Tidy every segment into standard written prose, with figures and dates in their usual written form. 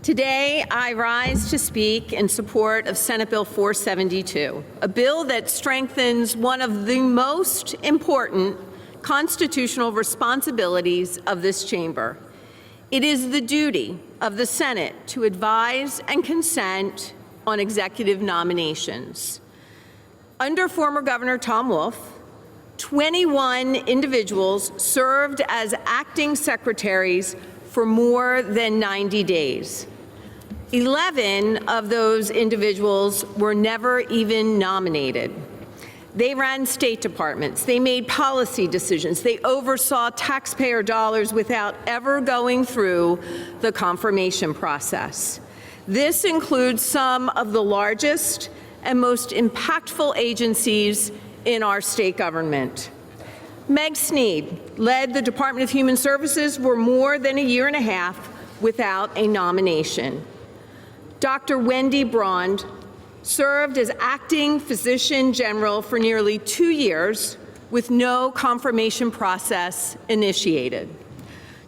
Today, I rise to speak in support of Senate Bill 472, a bill that strengthens one of the most important constitutional responsibilities of this chamber. It is the duty of the Senate to advise and consent on executive nominations. Under former Governor Tom Wolf, 21 individuals served as acting secretaries for more than 90 days. 11 of those individuals were never even nominated. They ran state departments, they made policy decisions, they oversaw taxpayer dollars without ever going through the confirmation process. This includes some of the largest and most impactful agencies in our state government. Meg Snead led the Department of Human Services for more than a year and a half without a nomination. Dr. Wendy Braund served as acting physician general for nearly 2 years with no confirmation process initiated.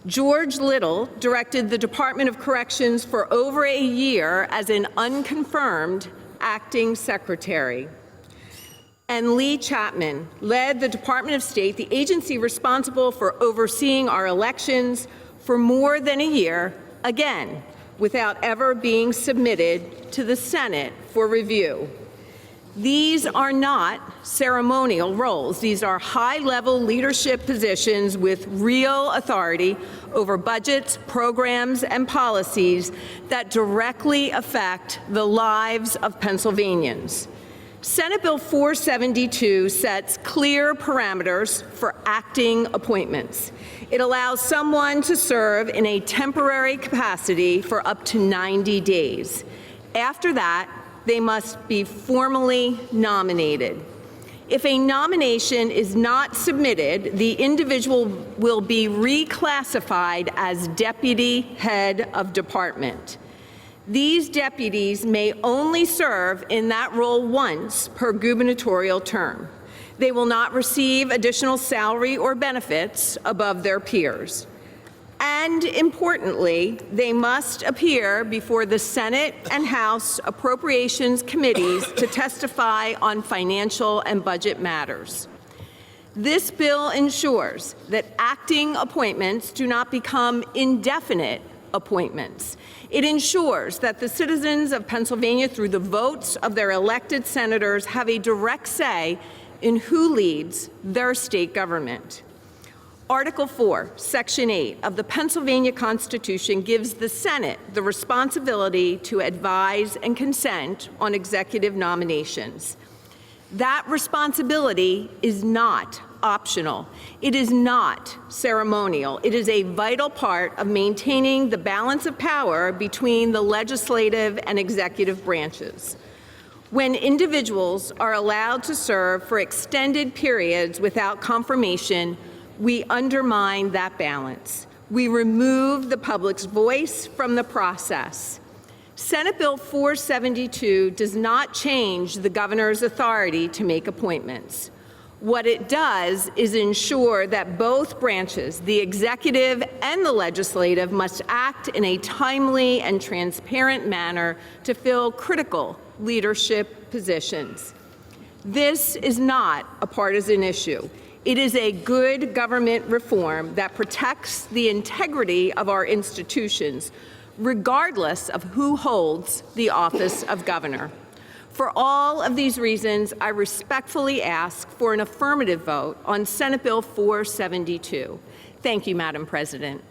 George Little directed the Department of Corrections for over a year as an unconfirmed acting secretary. And Lee Chapman led the Department of State, the agency responsible for overseeing our elections, for more than a year, again, without ever being submitted to the Senate for review. These are not ceremonial roles. These are high-level leadership positions with real authority over budgets, programs, and policies that directly affect the lives of Pennsylvanians. Senate Bill 472 sets clear parameters for acting appointments. It allows someone to serve in a temporary capacity for up to 90 days. After that, they must be formally nominated. If a nomination is not submitted, the individual will be reclassified as deputy head of department. These deputies may only serve in that role once per gubernatorial term. They will not receive additional salary or benefits above their peers. And importantly, they must appear before the Senate and House Appropriations Committees to testify on financial and budget matters. This bill ensures that acting appointments do not become indefinite appointments. It ensures that the citizens of Pennsylvania, through the votes of their elected senators, have a direct say in who leads their state government. Article 4, Section 8 of the Pennsylvania Constitution gives the Senate the responsibility to advise and consent on executive nominations. That responsibility is not optional. It is not ceremonial. It is a vital part of maintaining the balance of power between the legislative and executive branches. When individuals are allowed to serve for extended periods without confirmation, we undermine that balance. We remove the public's voice from the process. Senate Bill 472 does not change the governor's authority to make appointments. What it does is ensure that both branches, the executive and the legislative, must act in a timely and transparent manner to fill critical leadership positions. This is not a partisan issue. It is a good government reform that protects the integrity of our institutions, regardless of who holds the office of governor. For all of these reasons, I respectfully ask for an affirmative vote on Senate Bill 472. Thank you, Madam President.